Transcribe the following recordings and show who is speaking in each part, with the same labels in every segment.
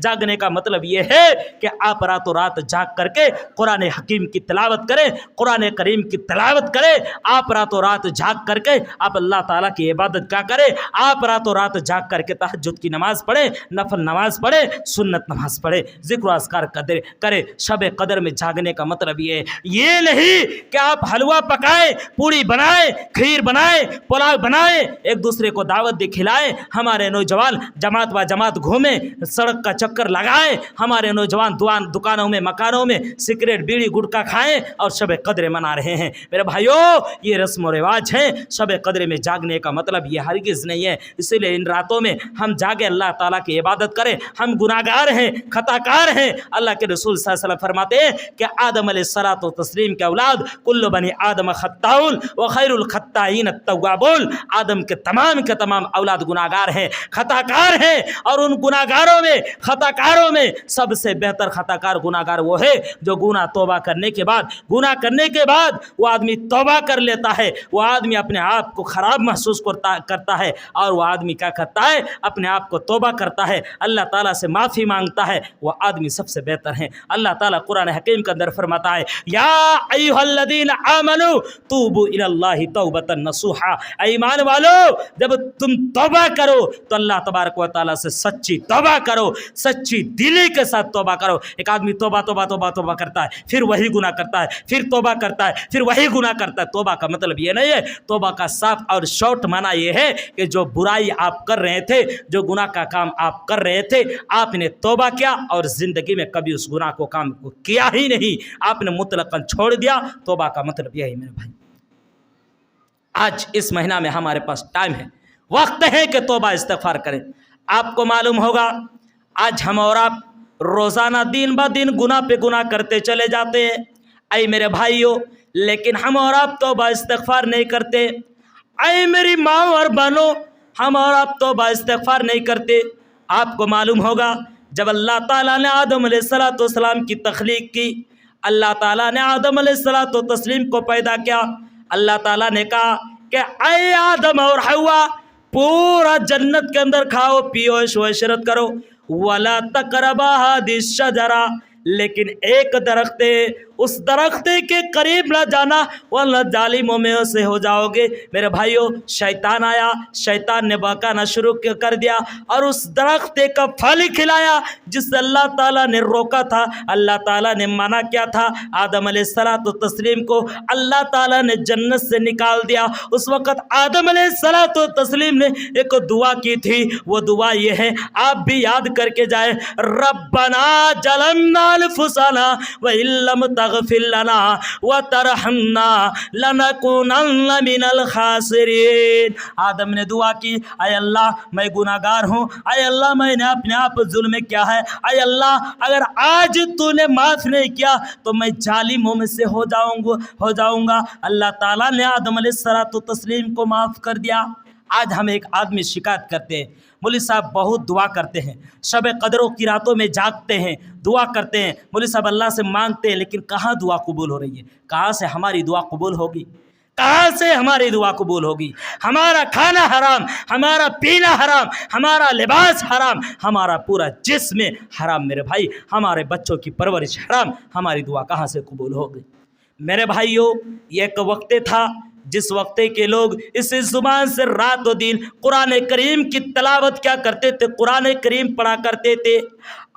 Speaker 1: जागने का मतलब ये है कि आप रातों रात जाग करके कुरान हकीम की तिलावत करें, कुरान करीम की तिलावत करें। आप रातों रात जाग करके आप अल्लाह ताला की इबादत क्या करें, आप रातों रात जाग करके तहज्जुद की नमाज़ पढ़ें, नफल नमाज पढ़ें, सुन्नत नमाज पढ़ें, ज़िक्र अस्कार करें। शब कदर में जागने का मतलब ये नहीं कि आप हलवा पकाएं, पूड़ी बनाएं, खीर बनाएं, पुलाव बनाएं, एक दूसरे को दावत दे खिलाएं। हमारे नौजवान जमात व जमात घूमें, सड़क का चक्कर लगाएं। हमारे नौजवान दुकानों में मकानों में सिगरेट बीड़ी गुटखा खाएं और शब कदर मना रहे हैं। मेरे भाइयों, ये रस्म व रिवाज है। शब कदर में जागने का मतलब ये हरगिज़ नहीं है। इसीलिए इन रातों में हम जागे, अल्लाह ताला की इबादत करें। हम गुनाहगार हैं, खताकार हैं। अल्लाह के रसूल सल्लल्लाहु अलैहि वसल्लम फरमाते हैं कि आदम अलैहिस्सलातु व तस्लीम के औलाद कुल्लु बनी आदम खत्ताउन व खैरुल खत्ताइन अत्तवाबुन। आदम के तमाम औलाद गुनाहगार हैं, खताकार हैं, और उन गुनाहगारों में, खताकारों में सबसे बेहतर खताकार गुनाहगार वो है जो गुनाह करने के बाद वो आदमी तौबा कर लेता है। वो आदमी अपने आप को खराब महसूस करता है और वो आदमी क्या करता है, अपने आप को तौबा करता है, अल्लाह ताला से माफ़ी मांगता है। वो आदमी सबसे बेहतर है। अल्लाह ताला कुरान हकीम के अंदर फरमाता है, या अय्युहल्लज़ीना आमनू तूबू इलल्लाहि तौबतन नसूहा। ईमान वालो, जब तुम तौबा करो तो अल्लाह तबारक व तआला से सच्ची तौबा करो, सच्ची दिली के साथ तौबा करो। एक आदमी तौबा करता है, फिर वही गुनाह करता है, फिर तौबा करता है, फिर वही गुनाह करता है। तौबा का मतलब ये नहीं है। तौबा का साफ और शॉर्ट माना ये है कि जो बुराई आप कर रहे थे, जो गुनाह का काम आप कर रहे थे, आपने तौबा किया और ज़िंदगी में कभी उस गुनाह को काम को किया ही नहीं, आपने मुतलकन छोड़ दिया। तौबा का मतलब यही मेरे भाई। आज इस महीना में हमारे पास टाइम है, वक्त है कि तौबा इस्तिग़फ़ार करें। आपको मालूम होगा आज हम और आप रोज़ाना दिन ब दिन गुनाह पे गुनाह करते चले जाते हैं। ऐ मेरे भाइयों, लेकिन हम और आप तौबा इस्तिग़फ़ार नहीं करते। ऐ मेरी माँ और बहनों, हम और आप तौबा इस्तिग़फ़ार नहीं करते। आपको मालूम होगा जब अल्लाह ताला ने आदम अलैहिस्सलातु वस्सलाम की तख्लीक की, अल्लाह ताला ने आदम अलैहिस्सलातु तस्लीम को पैदा किया। अल्लाह ताला ने कहा कि ऐ आदम और हव्वा, पूरा जन्नत के अंदर खाओ पियो ऐशो-इशरत करो, वला तक़रबा हादिस शजरा, लेकिन एक दरख्त है, उस दरख्त के करीब न जाना वरना जालिमों में से हो जाओगे। मेरे भाइयों, शैतान आया, शैतान ने बहकाना शुरू कर दिया और उस दरख्त का फल खिलाया जिससे अल्लाह ताला ने रोका था, अल्लाह ताला ने मना किया था। आदम अलैहिस्सलातु तस्लीम को अल्लाह ताला ने जन्नत से निकाल दिया। उस वक़्त आदम अलैहिस्सलातु तस्लीम ने एक दुआ की थी, वो दुआ ये है, आप भी याद करके जाए, रब्बना जलमना अनफुसना व इल्लम तग़फिर लना व तरहमना लनकुनन्ना मिनल खासिरीन। आदम ने दुआ की, आय अल्लाह मैं गुनाहगार हूँ, आय अल्लाह मैंने अपने आप जुल्म किया है, आय अल्लाह अगर आज तूने माफ़ नहीं किया तो मैं जालिमों में से हो जाऊँगा। अल्लाह ताला ने आदम अलैहिस्सलातु तस्लीम को माफ़ कर दिया। आज हम एक आदमी शिकायत करते हैं, मौलवी साहब बहुत दुआ करते हैं, शब कदरों की रातों में जागते हैं, दुआ करते हैं, मौलवी साहब अल्लाह से मांगते हैं, लेकिन कहाँ दुआ कबूल हो रही है? कहाँ से हमारी दुआ कबूल होगी? कहाँ से हमारी दुआ कबूल होगी? हमारा खाना हराम, हमारा पीना हराम, हमारा लिबास हराम, हमारा पूरा जिस्म हराम। मेरे भाई, हमारे बच्चों की परवरिश हराम, हमारी दुआ कहाँ से कबूल होगी? मेरे भाइयों, ये एक वक्त था जिस वक्त के लोग इस ज़ुबान से रात और दिन कुरान करीम की तिलावत क्या करते थे, कुरान करीम पढ़ा करते थे।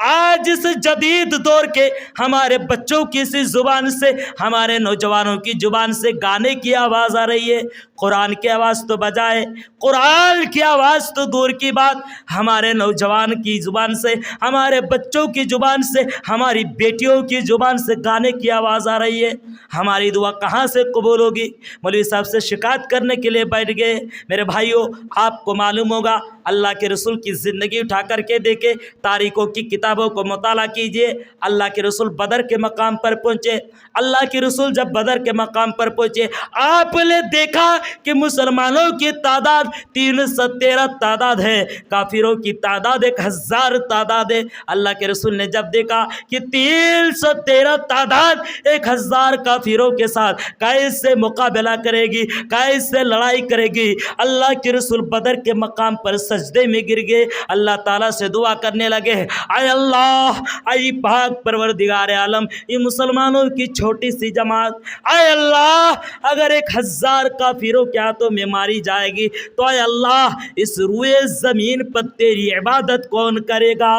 Speaker 1: आज इस जदीद दौर के हमारे बच्चों की इसी ज़ुबान से, हमारे नौजवानों की ज़ुबान से गाने की आवाज़ आ रही है। कुरान की आवाज़ तो बजाए, कुरान की आवाज़ तो दूर की बात, हमारे नौजवान की ज़ुबान से, हमारे बच्चों की ज़ुबान से, हमारी बेटियों की ज़ुबान से गाने की आवाज़ आ रही है। हमारी दुआ कहाँ से कबूल होगी? मौलवी साहब से शिकायत करने के लिए बैठ गए। मेरे भाइयों, आपको मालूम होगा अल्लाह के रसूल की ज़िंदगी उठा करके देखे, तारीखों की किताबों को मुताला कीजिए। अल्लाह के रसूल बदर के मकाम पर पहुँचे, اللہ کے رسول جب بدر کے مقام پر پہنچے، آپ نے دیکھا کہ مسلمانوں کی تعداد 313 تعداد ہے، کافروں کی تعداد 1000 تعداد ہے۔ اللہ کے رسول نے جب دیکھا کہ 313 تعداد 1000 کافروں کے ساتھ کیسے مقابلہ کرے گی، کیسے لڑائی کرے گی، اللہ کے رسول بدر کے مقام پر سجدے میں گر گئے، اللہ تعالیٰ سے دعا کرنے لگے، اے اللہ، اے پاک پروردگار عالم، یہ مسلمانوں کی چھوٹی سی جماعت، اے اللہ اگر 1000 کافروں کے ہاتھوں میں ماری جائے گی تو اے اللہ اس روئے زمین پر تیری عبادت کون کرے گا؟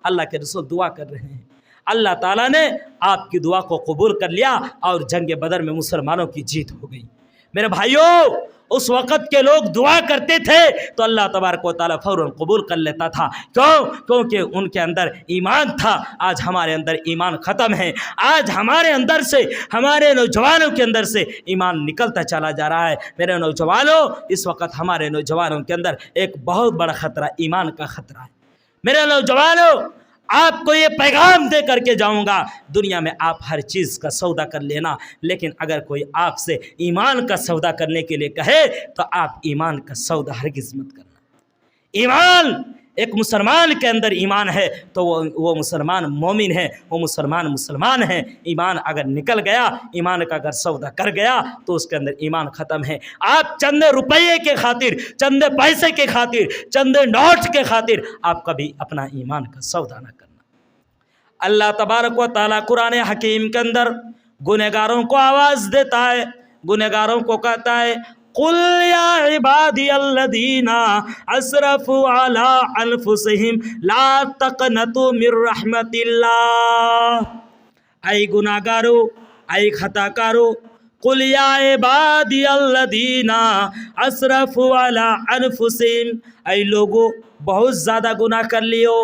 Speaker 1: اللہ کے رسول دعا کر رہے ہیں، اللہ تعالیٰ نے آپ کی دعا کو قبول کر لیا اور جنگ بدر میں مسلمانوں کی جیت ہو گئی۔ میرے بھائیوں، اس وقت کے لوگ دعا کرتے تھے تو اللہ تبارک و تعالیٰ فوراً قبول کر لیتا تھا، کیونکہ ان کے اندر ایمان تھا۔ آج ہمارے اندر ایمان ختم ہے، آج ہمارے اندر سے، ہمارے نوجوانوں کے اندر سے ایمان نکلتا چلا جا رہا ہے۔ میرے نوجوانوں، اس وقت ہمارے نوجوانوں کے اندر ایک بہت بڑا خطرہ ایمان کا خطرہ ہے۔ میرے نوجوانوں، آپ کو یہ پیغام دے کر کے جاؤں گا، دنیا میں آپ ہر چیز کا سودا کر لینا، لیکن اگر کوئی آپ سے ایمان کا سودا کرنے کے لیے کہے تو آپ ایمان کا سودا ہرگز مت کرنا۔ ایمان، ایک مسلمان کے اندر ایمان ہے تو وہ مسلمان مومن ہے، وہ مسلمان ہے۔ ایمان اگر نکل گیا، ایمان کا اگر سودا کر گیا تو اس کے اندر ایمان ختم ہے۔ آپ چند روپیے کے خاطر، چند پیسے کے خاطر، چند نوٹ کے خاطر آپ کبھی اپنا ایمان کا سودا نہ کرنا۔ اللہ تبارک و تعالیٰ قرآن حکیم کے اندر گنہگاروں کو آواز دیتا ہے، گنہگاروں کو کہتا ہے، قل یا عبادی الذین اسرفوا علی انفسہم لا تقنطوا من رحمت اللہ۔ اے گناہگارو، اے خطا کارو، قل یا عبادی الذین اسرفوا علی انفسہم، اے لوگو بہت زیادہ گناہ کر لیو،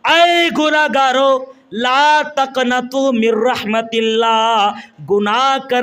Speaker 1: اے گناہگارو لا تقنطوا من رحمت اللہ، گناہ کر